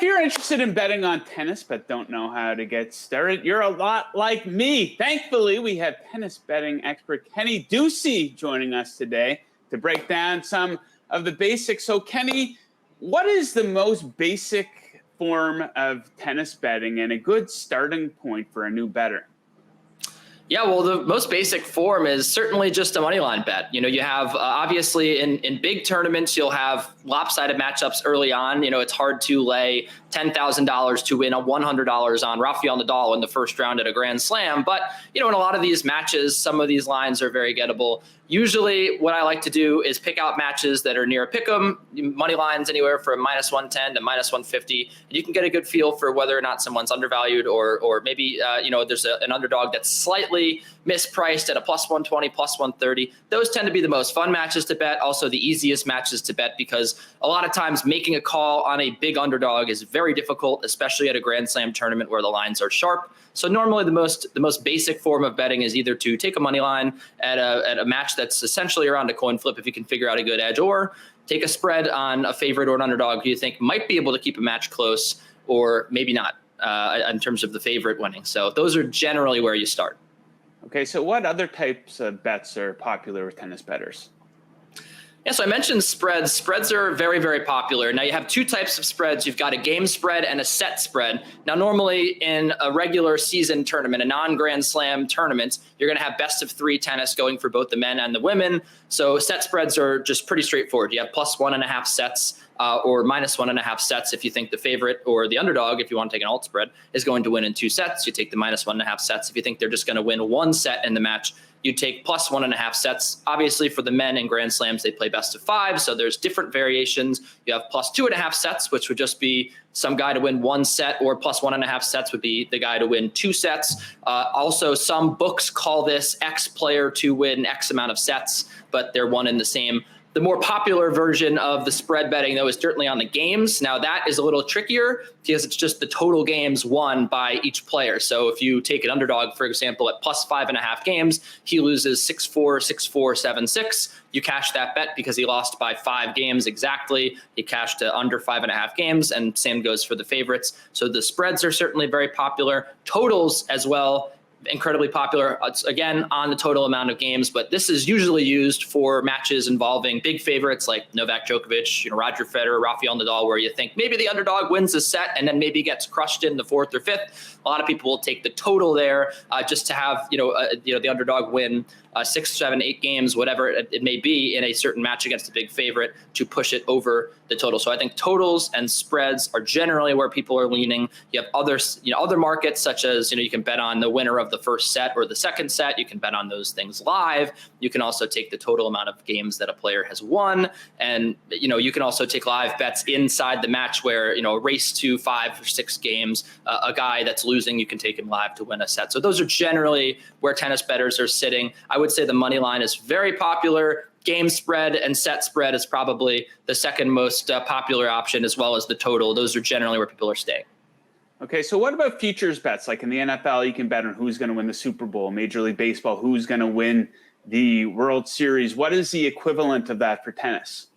you're interested in betting on tennis but don't know how to get started, you're a lot like me. Thankfully, we have tennis betting expert Kenny Ducey joining us today to break down some of the basics. So, Kenny, what is the most basic form of tennis betting and a good starting point for a new bettor? Yeah, well, the most basic form is certainly just a money line bet. You have obviously in big tournaments, you'll have lopsided matchups early on. It's hard to lay $10,000 to win a $100 on Rafael Nadal in the first round at a Grand Slam. But, in a lot of these matches, some of these lines are very gettable. Usually what I like to do is pick out matches that are near a pick'em, money lines anywhere from -110 to -150. And you can get a good feel for whether or not someone's undervalued or maybe, there's an underdog that's slightly mispriced at a +120, +130. Those tend to be the most fun matches to bet. Also the easiest matches to bet because a lot of times making a call on a big underdog is very difficult, especially at a Grand Slam tournament where the lines are sharp. So normally the most basic form of betting is either to take a money line at a match that's essentially around a coin flip if you can figure out a good edge, or take a spread on a favorite or an underdog who you think might be able to keep a match close or maybe not in terms of the favorite winning. So those are generally where you start. Okay, so what other types of bets are popular with tennis bettors? Yeah, so I mentioned spreads. Spreads are very, very popular. Now you have two types of spreads. You've got a game spread and a set spread. Now normally in a regular season tournament, a non-Grand Slam tournament, you're going to have best of 3 tennis going for both the men and the women. So set spreads are just pretty straightforward. You have +1.5 sets or -1.5 sets if you think the favorite or the underdog, if you want to take an alt spread, is going to win in 2 sets. You take the -1.5 sets. If you think they're just going to win 1 set in the match, you take +1.5 sets. Obviously, for the men in Grand Slams, they play best of 5, so there's different variations. You have +2.5 sets, which would just be some guy to win 1 set, or +1.5 sets would be the guy to win 2 sets. Also, some books call this X player to win X amount of sets, but they're one and the same. The more popular version of the spread betting, though, is certainly on the games. Now, that is a little trickier because it's just the total games won by each player. So if you take an underdog, for example, at +5.5 games, he loses 6-4, 6-4, 7-6. You cash that bet because he lost by 5 games exactly. He cashed to under 5.5 games, and same goes for the favorites. So the spreads are certainly very popular. Totals as well, incredibly popular. It's again on the total amount of games, but this is usually used for matches involving big favorites like Novak Djokovic, Roger Federer, Rafael Nadal, where you think maybe the underdog wins a set and then maybe gets crushed in the 4th or 5th. A lot of people will take the total there just to have the underdog win 6, 7, 8 games, whatever it may be, in a certain match against a big favorite to push it over the total. So I think totals and spreads are generally where people are leaning. You have other markets such as you can bet on the winner of the first set or the second set. You can bet on those things live. You can also take the total amount of games that a player has won, and you can also take live bets inside the match where a race to 5 or 6 games, a guy that's losing, you can take him live to win a set. So those are generally where tennis bettors are sitting. I would say the money line is very popular. Game spread and set spread is probably the second most popular option, as well as the total. Those are generally where people are staying. Okay, so what about futures bets? Like in the NFL, you can bet on who's going to win the Super Bowl. Major League Baseball, who's going to win the World Series. What is the equivalent of that for tennis?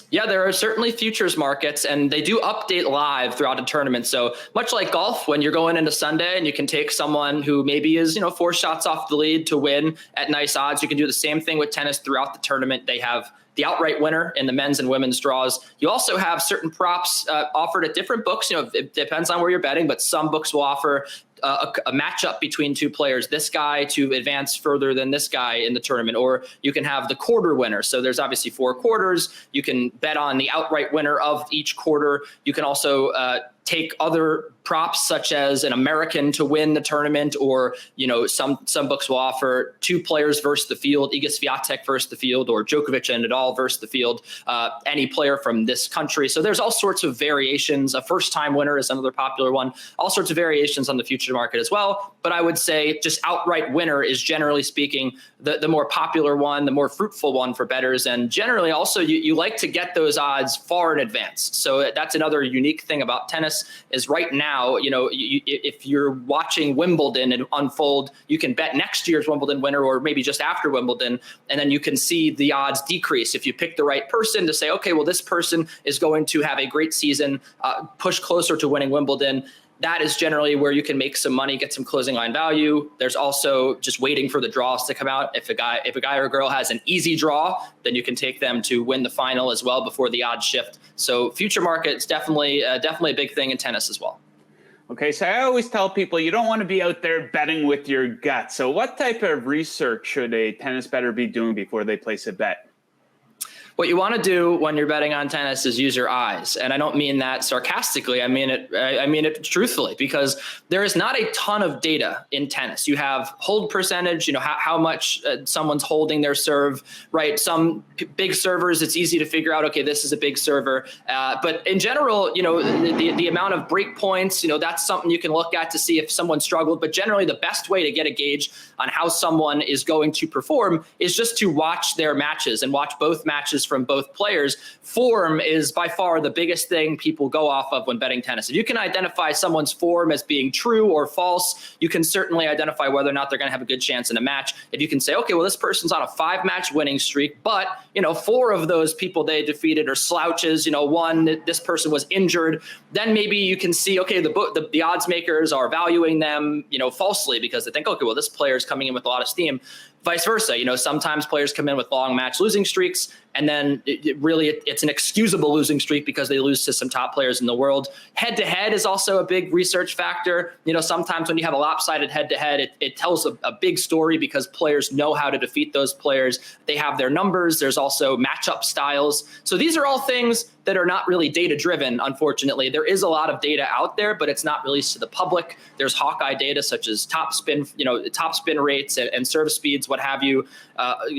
Yeah, there are certainly futures markets, and they do update live throughout the tournament. So much like golf, when you're going into Sunday and you can take someone who maybe is 4 shots off the lead to win at nice odds, you can do the same thing with tennis throughout the tournament. They have the outright winner in the men's and women's draws. You also have certain props offered at different books. It depends on where you're betting, but some books will offer a matchup between 2 players, this guy to advance further than this guy in the tournament, or you can have the quarter winner. So there's obviously 4 quarters. You can bet on the outright winner of each quarter. You can also take other props such as an American to win the tournament, or some books will offer 2 players versus the field, Iga Swiatek versus the field, or Djokovic and Nadal versus the field, any player from this country. So there's all sorts of variations. A first-time winner is another popular one. All sorts of variations on the future market as well. But I would say just outright winner is, generally speaking, the more popular one, the more fruitful one for bettors. And generally also you like to get those odds far in advance. So that's another unique thing about tennis is right now now, if you're watching Wimbledon and unfold, you can bet next year's Wimbledon winner or maybe just after Wimbledon, and then you can see the odds decrease if you pick the right person to say, okay, well, this person is going to have a great season, push closer to winning Wimbledon. That is generally where you can make some money, get some closing line value. There's also just waiting for the draws to come out. If a guy or a girl has an easy draw, then you can take them to win the final as well before the odds shift. So future markets definitely a big thing in tennis as well. Okay, so I always tell people you don't want to be out there betting with your gut. So what type of research should a tennis bettor be doing before they place a bet? What you want to do when you're betting on tennis is use your eyes. And I don't mean that sarcastically. I mean it truthfully, because there is not a ton of data in tennis. You have hold percentage, how much someone's holding their serve, right? Some big servers, it's easy to figure out, okay, this is a big server. But in general, the amount of break points, that's something you can look at to see if someone struggled. But generally, the best way to get a gauge on how someone is going to perform is just to watch their matches and watch both matches from both players. Form is by far the biggest thing people go off of when betting tennis. If you can identify someone's form as being true or false, you can certainly identify whether or not they're going to have a good chance in a match. If you can say, okay, well, this person's on a 5-match winning streak, but 4 of those people they defeated are slouches, this person was injured, then maybe you can see, okay, the odds makers are valuing them, falsely because they think, okay, well, this player is coming in with a lot of steam. Vice versa, sometimes players come in with long match losing streaks, and then it's an excusable losing streak because they lose to some top players in the world. Head-to-head is also a big research factor. Sometimes when you have a lopsided head-to-head, it tells a big story because players know how to defeat those players. They have their numbers. There's also matchup styles. So these are all things that are not really data-driven, unfortunately. There is a lot of data out there, but it's not released to the public. There's Hawkeye data such as top spin rates and serve speeds, what have you,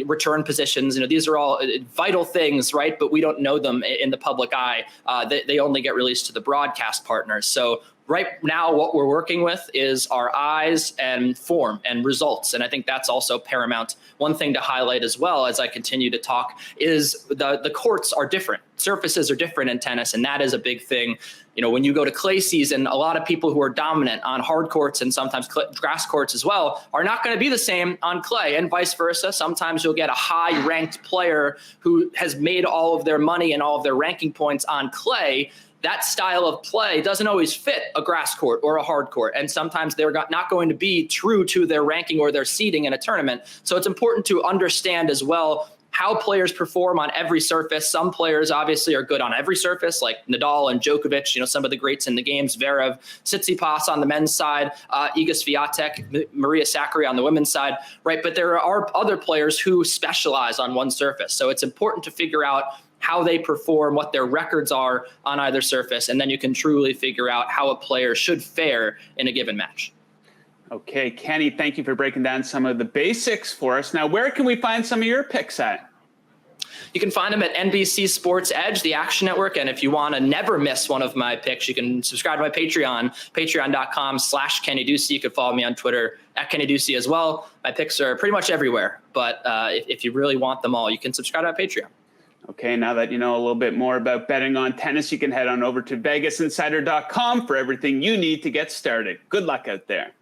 return positions. These are all vital things, right? But we don't know them in the public eye. They only get released to the broadcast partners. So right now, what we're working with is our eyes and form and results. And I think that's also paramount. One thing to highlight as well as I continue to talk is the courts are different. Surfaces are different in tennis, and that is a big thing. When you go to clay season, a lot of people who are dominant on hard courts and sometimes grass courts as well are not going to be the same on clay, and vice versa. Sometimes you'll get a high-ranked player who has made all of their money and all of their ranking points on clay. That style of play doesn't always fit a grass court or a hard court. And sometimes they're not going to be true to their ranking or their seeding in a tournament. So it's important to understand as well how players perform on every surface. Some players obviously are good on every surface, like Nadal and Djokovic, some of the greats in the games, Zverev, Tsitsipas on the men's side, Iga Swiatek, Maria Sakkari on the women's side, right? But there are other players who specialize on one surface. So it's important to figure out how they perform, what their records are on either surface, and then you can truly figure out how a player should fare in a given match. Okay, Kenny, thank you for breaking down some of the basics for us. Now, where can we find some of your picks at? You can find them at NBC Sports Edge, the Action Network. And if you want to never miss one of my picks, you can subscribe to my Patreon, patreon.com/Kenny Ducey. You can follow me on Twitter at Kenny Ducey as well. My picks are pretty much everywhere. But if you really want them all, you can subscribe to my Patreon. Okay, now that you know a little bit more about betting on tennis, you can head on over to VegasInsider.com for everything you need to get started. Good luck out there.